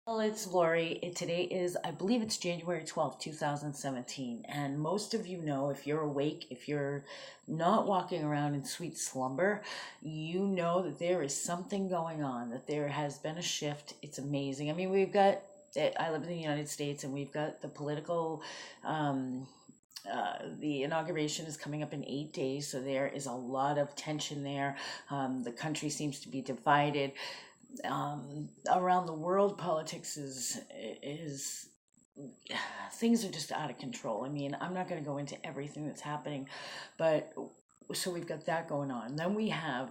Well, it's Lori. Today is, I believe it's January 12th, 2017. And most of you know, if you're awake, if you're not walking around in sweet slumber, you know that there is something going on, that there has been a shift. It's amazing. I mean, I live in the United States and we've got the political, um, the inauguration is coming up in 8 days, so there is a lot of tension there. The country seems to be divided. Around the world, politics is things are just out of control. I mean, I'm not going to go into everything that's happening, but so we've got that going on. Then we have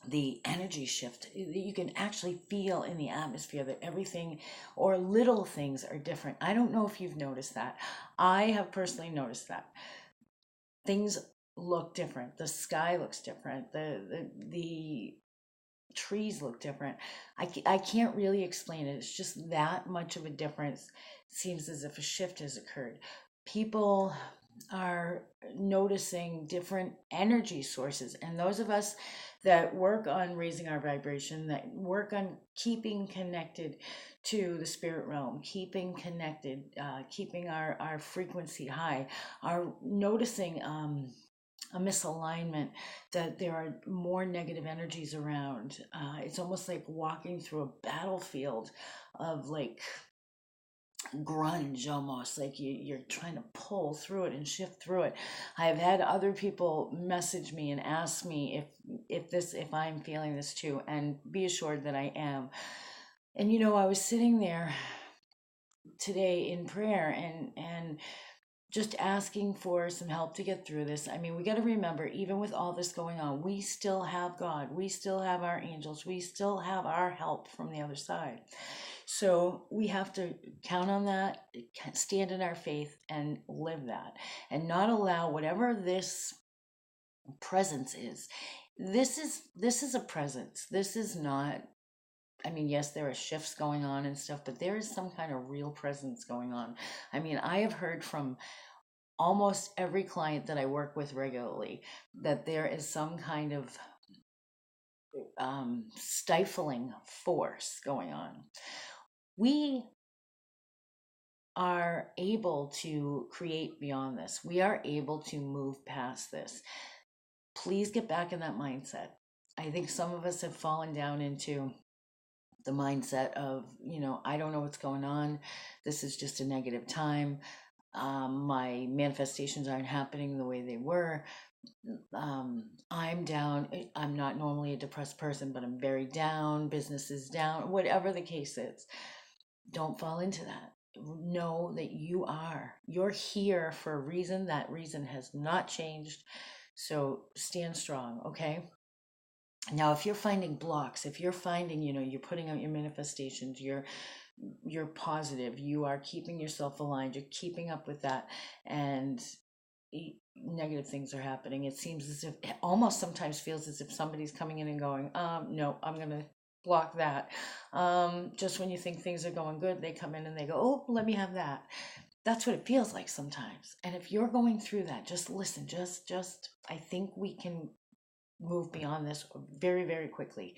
the energy shift. You can actually feel in the atmosphere that everything or little things are different. I don't know if you've noticed that. I have personally noticed that things look different. The sky looks different. The trees look different. I can't really explain it. It's just that much of a difference. Seems as if a shift has occurred. People are noticing different energy sources. And those of us that work on raising our vibration, that work on keeping connected to the spirit realm, keeping connected, keeping our frequency high, are noticing a misalignment, that there are more negative energies around. It's almost like walking through a battlefield of like grunge, almost like you're trying to pull through it and shift through it. I have had other people message me and ask me if I'm feeling this too, and be assured that I am. And I was sitting there today in prayer and just asking for some help to get through this. I mean, we got to remember, even with all this going on, we still have God, we still have our angels, we still have our help from the other side. So we have to count on that, stand in our faith, and live that, and not allow whatever this presence is. This is a presence. This is not. I mean, yes, there are shifts going on and stuff, but there is some kind of real presence going on. I mean, I have heard from almost every client that I work with regularly that there is some kind of stifling force going on. We are able to create beyond this. We are able to move past this. Please get back in that mindset. I think some of us have fallen down into the mindset of, I don't know what's going on. This is just a negative time. My manifestations aren't happening the way they were. I'm down. I'm not normally a depressed person, but I'm very down. Business is down. Whatever the case is, don't fall into that. Know that you're here for a reason. That reason has not changed. So stand strong, okay? Now, if you're finding blocks, if you're finding, you're putting out your manifestations, you're positive, you are keeping yourself aligned, you're keeping up with that, and negative things are happening. It seems as if, it almost sometimes feels as if somebody's coming in and going, no, I'm going to block that. Just when you think things are going good, they come in and they go, oh, let me have that. That's what it feels like sometimes. And if you're going through that, just listen, I think we can move beyond this very, very quickly.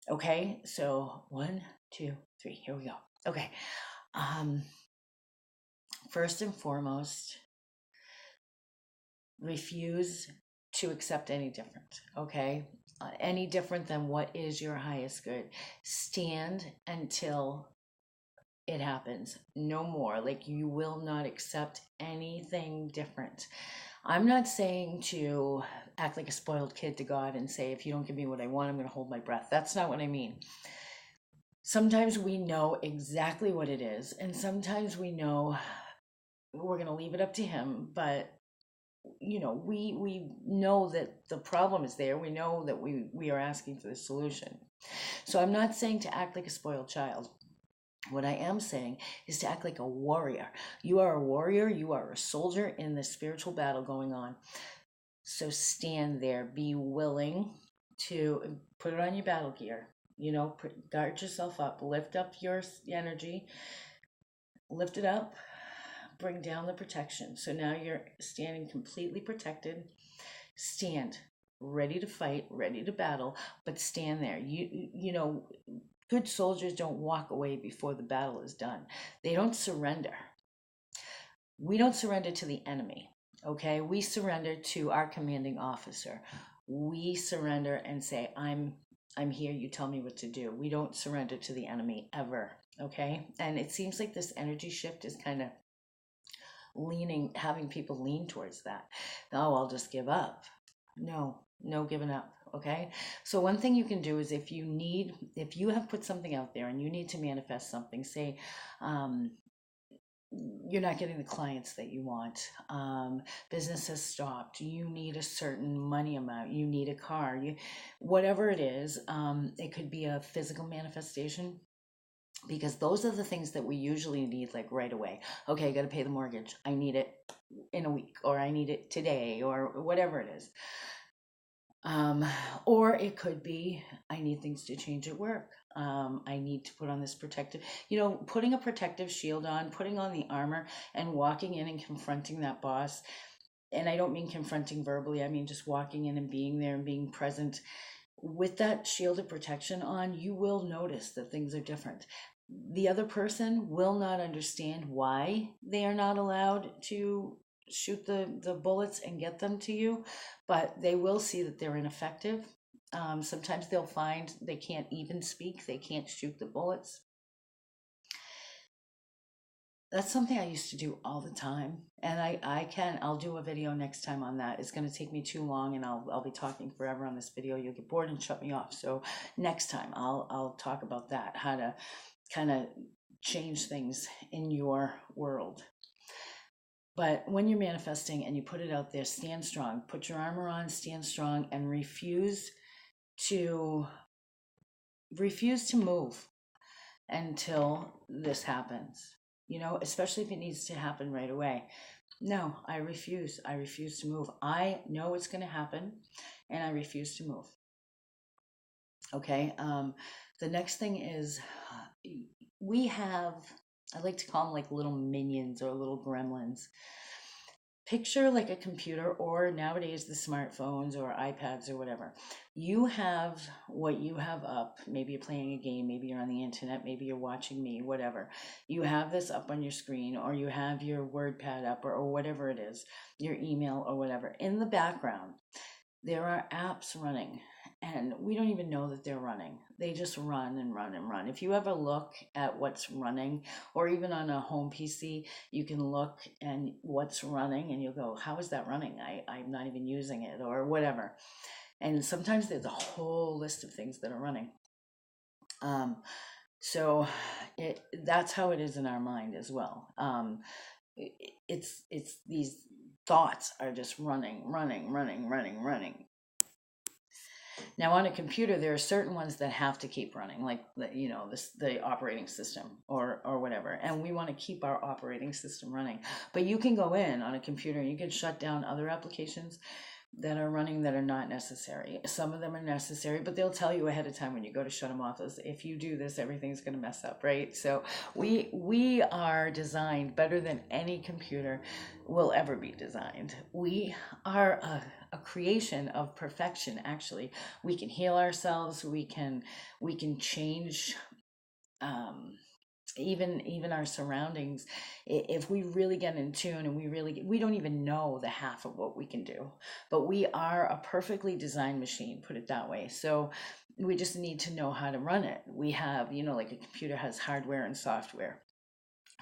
Okay, so one, two, three, here we go. Okay, um, first and foremost, refuse to accept any different, okay? Any different than what is your highest good. Stand until it happens. No more. Like, you will not accept anything different. I'm not saying to act like a spoiled kid to God and say, if you don't give me what I want, I'm going to hold my breath. That's not what I mean. Sometimes we know exactly what it is, and sometimes we know we're going to leave it up to Him, but we know that the problem is there. We know that we are asking for the solution. So I'm not saying to act like a spoiled child. What I am saying is to act like a warrior. You are a warrior, you are a soldier in the spiritual battle going on. So stand there, be willing to put it on your battle gear. Guard yourself up, lift up your energy, lift it up, bring down the protection. So now you're standing completely protected. Stand ready to fight, ready to battle, but stand there. You know, Good soldiers don't walk away before the battle is done. They don't surrender. We don't surrender to the enemy. Okay, we surrender to our commanding officer. We surrender and say, I'm here, you tell me what to do. We don't surrender to the enemy ever. Okay, and it seems like this energy shift is kind of having people lean towards that. Oh, I'll just give up. No, no giving up. Okay, so one thing you can do is if you have put something out there and you need to manifest something, say um, you're not getting the clients that you want, business has stopped, you need a certain money amount, you need a car, whatever it is, it could be a physical manifestation, because those are the things that we usually need like right away. Okay, I got to pay the mortgage, I need it in a week, or I need it today, or whatever it is. um, or it could be, I need things to change at work. I need to put on this protective, putting a protective shield on, putting on the armor, and walking in and confronting that boss. And I don't mean confronting verbally, I mean just walking in and being there and being present. With that shield of protection on, you will notice that things are different. The other person will not understand why they are not allowed to shoot the bullets and get them to you, but they will see that they're ineffective. Sometimes they'll find they can't even speak, they can't shoot the bullets. That's something I used to do all the time. And I'll do a video next time on that. It's going to take me too long and I'll be talking forever on this video. You'll get bored and shut me off. So next time I'll talk about that, how to kind of change things in your world. But when you're manifesting and you put it out there, stand strong, put your armor on, stand strong, and refuse to move until this happens, especially if it needs to happen right away. No, I refuse. I refuse to move. I know it's going to happen and I refuse to move. Okay. The next thing is we have, I like to call them like little minions or little gremlins. Picture like a computer, or nowadays the smartphones or iPads or whatever. You have what you have up. Maybe you're playing a game, maybe you're on the internet, maybe you're watching me, whatever. You have this up on your screen, or you have your WordPad up, or whatever it is, your email or whatever. In the background, there are apps running, and we don't even know that they're running. They just run and run and run. If you ever look at what's running, or even on a home PC, you can look and what's running and you'll go, how is that running? I'm not even using it, or whatever. And sometimes there's a whole list of things that are running. So that's how it is in our mind as well. It's these thoughts are just running. Now on a computer, there are certain ones that have to keep running, like the operating system or whatever. And we want to keep our operating system running. But you can go in on a computer and you can shut down other applications that are running that are not necessary. Some of them are necessary, but they'll tell you ahead of time when you go to shut them off, as if you do this, everything's going to mess up, right? So we are designed better than any computer will ever be designed. We are a creation of perfection. Actually, we can heal ourselves. We can change. Even our surroundings, if we really get in tune, and we don't even know the half of what we can do, but we are a perfectly designed machine, put it that way. So we just need to know how to run it. We have, like a computer has hardware and software.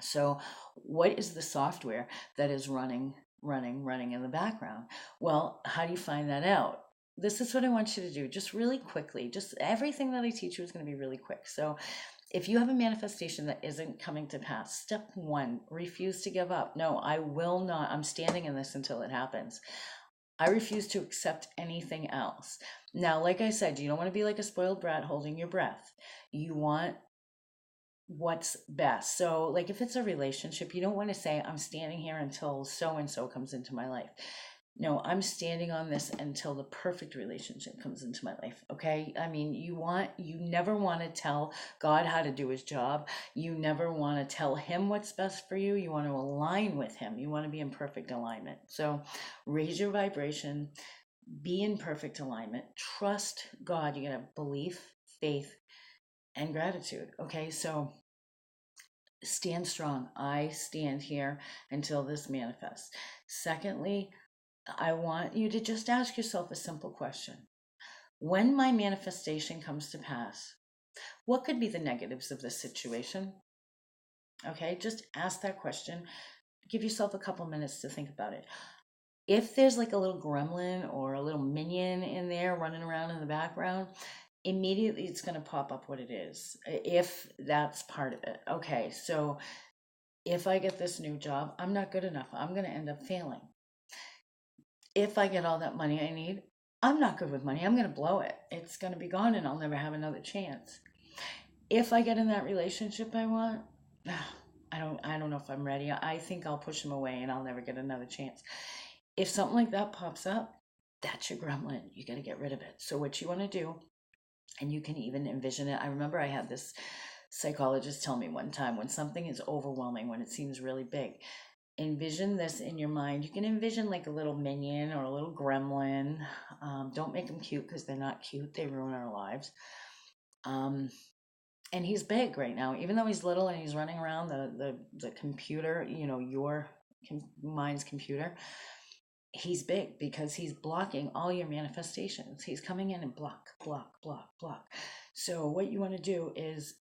So what is the software that is running in the background? Well, how do you find that out? This is what I want you to do, just really quickly. Just everything that I teach you is going to be really quick. So if you have a manifestation that isn't coming to pass, step one, refuse to give up. No, I will not. I'm standing in this until it happens. I refuse to accept anything else. Now, like I said, you don't want to be like a spoiled brat holding your breath. You want what's best. So, like if it's a relationship, you don't want to say, I'm standing here until so and so comes into my life. No, I'm standing on this until the perfect relationship comes into my life. Okay. I mean, you never want to tell God how to do his job. You never want to tell him what's best for you. You want to align with him. You want to be in perfect alignment. So raise your vibration, be in perfect alignment, trust God. You got to have belief, faith, and gratitude. Okay, so stand strong. I stand here until this manifests. Secondly, I want you to just ask yourself a simple question. When my manifestation comes to pass, what could be the negatives of this situation? Okay, just ask that question. Give yourself a couple minutes to think about it. If there's like a little gremlin or a little minion in there running around in the background, immediately it's going to pop up what it is, if that's part of it. Okay, so if I get this new job, I'm not good enough. I'm going to end up failing. If I get all that money I need, I'm not good with money. I'm going to blow it. It's going to be gone and I'll never have another chance. If I get in that relationship I want, I don't know if I'm ready. I think I'll push him away and I'll never get another chance. If something like that pops up, that's your gremlin. You got to get rid of it. So what you want to do, and you can even envision it. I remember I had this psychologist tell me one time, when something is overwhelming, when it seems really big, envision this in your mind. You can envision like a little minion or a little gremlin. Don't make them cute, because they're not cute. They ruin our lives. And he's big right now, even though he's little and he's running around the computer, your mind's computer. He's big because he's blocking all your manifestations. He's coming in and block, block, block, block. So what you want to do is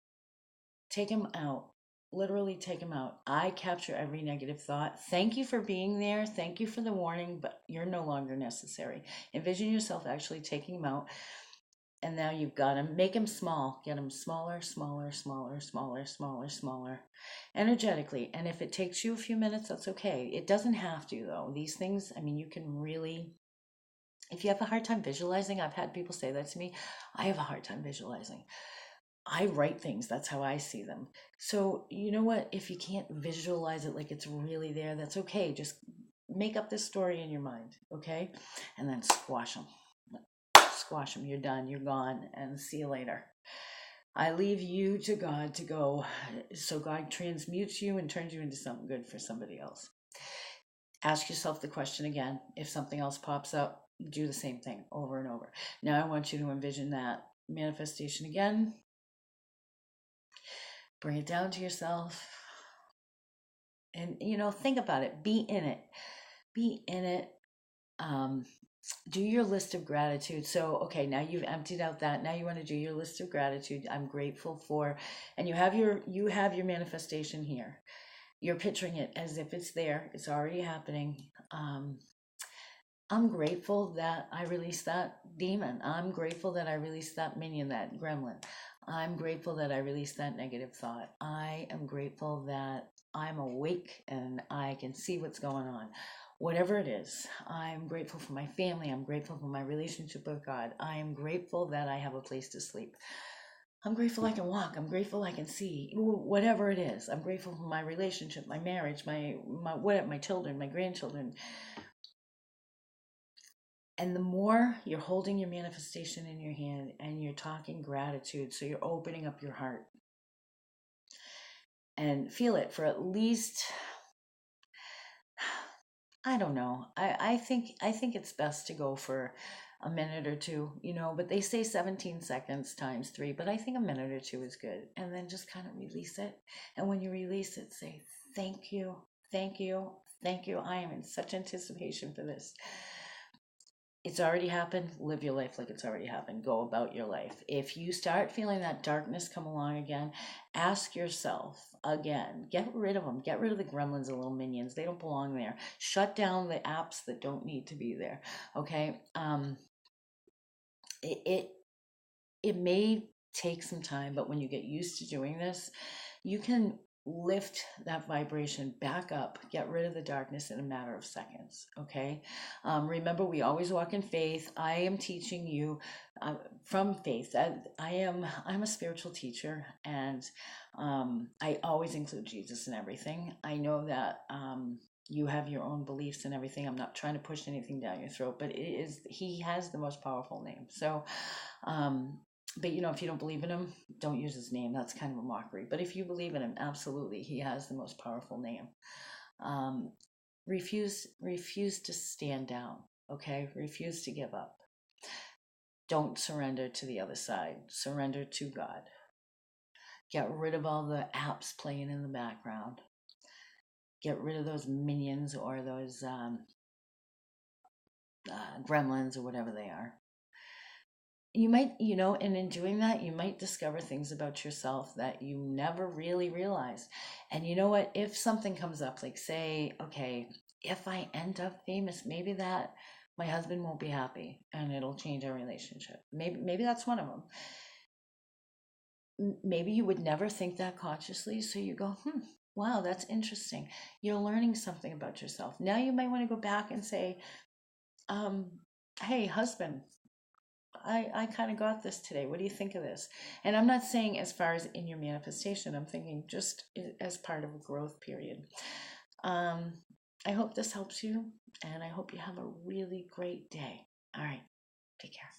take him out. Literally take him out. I capture every negative thought. Thank you for being there. Thank you for the warning, but you're no longer necessary. Envision yourself actually taking him out. And now you've got him. Make him small. Get him smaller, smaller, smaller, smaller, smaller, smaller, energetically. And if it takes you a few minutes, that's okay. It doesn't have to, though. These things, I mean, you can really, if you have a hard time visualizing, I've had people say that to me. I have a hard time visualizing. I write things. That's how I see them. So, you know what? If you can't visualize it like it's really there, that's okay. Just make up this story in your mind, okay? And then squash them. Squash them. You're done. You're gone. And see you later. I leave you to God to go, so God transmutes you and turns you into something good for somebody else. Ask yourself the question again. If something else pops up, do the same thing over and over. Now I want you to envision that manifestation again. Bring it down to yourself. And, think about it. Be in it. Be in it. Do your list of gratitude. So, okay, now you've emptied out that. Now you want to do your list of gratitude. I'm grateful for, and you have your manifestation here. You're picturing it as if it's there. It's already happening. I'm grateful that I released that demon. I'm grateful that I released that minion, that gremlin. I'm grateful that I released that negative thought. I am grateful that I'm awake and I can see what's going on. Whatever it is, I'm grateful for my family. I'm grateful for my relationship with God. I am grateful that I have a place to sleep. I'm grateful I can walk. I'm grateful I can see. Whatever it is, I'm grateful for my relationship, my marriage, my children, my grandchildren. And the more you're holding your manifestation in your hand and you're talking gratitude, so you're opening up your heart and feel it for at least, I don't know. I think it's best to go for a minute or two, but they say 17 seconds times 3, but I think a minute or two is good. And then just kind of release it. And when you release it, say, thank you, thank you, thank you. I am in such anticipation for this. It's already happened. Live your life like it's already happened. Go about your life. If you start feeling that darkness come along again, ask yourself again, get rid of them. Get rid of the gremlins and little minions. They don't belong there. Shut down the apps that don't need to be there. Okay. It may take some time, but when you get used to doing this, you can lift that vibration back up, get rid of the darkness in a matter of seconds. Okay. Remember, we always walk in faith. I am teaching you from faith. I'm a spiritual teacher, and I always include Jesus in everything. I know that you have your own beliefs and everything. I'm not trying to push anything down your throat, but he has the most powerful name. So but if you don't believe in him, don't use his name. That's kind of a mockery. But if you believe in him, absolutely, he has the most powerful name. Refuse to stand down. Okay, refuse to give up. Don't surrender to the other side. Surrender to God. Get rid of all the apps playing in the background. Get rid of those minions or those gremlins or whatever they are. You might, and in doing that, you might discover things about yourself that you never really realized. And you know what? If something comes up, like say, okay, if I end up famous, maybe that my husband won't be happy and it'll change our relationship. Maybe that's one of them. Maybe you would never think that consciously. So you go, wow, that's interesting. You're learning something about yourself. Now you might want to go back and say, hey, husband, I kind of got this today. What do you think of this? And I'm not saying as far as in your manifestation, I'm thinking just as part of a growth period. I hope this helps you, and I hope you have a really great day. All right, take care.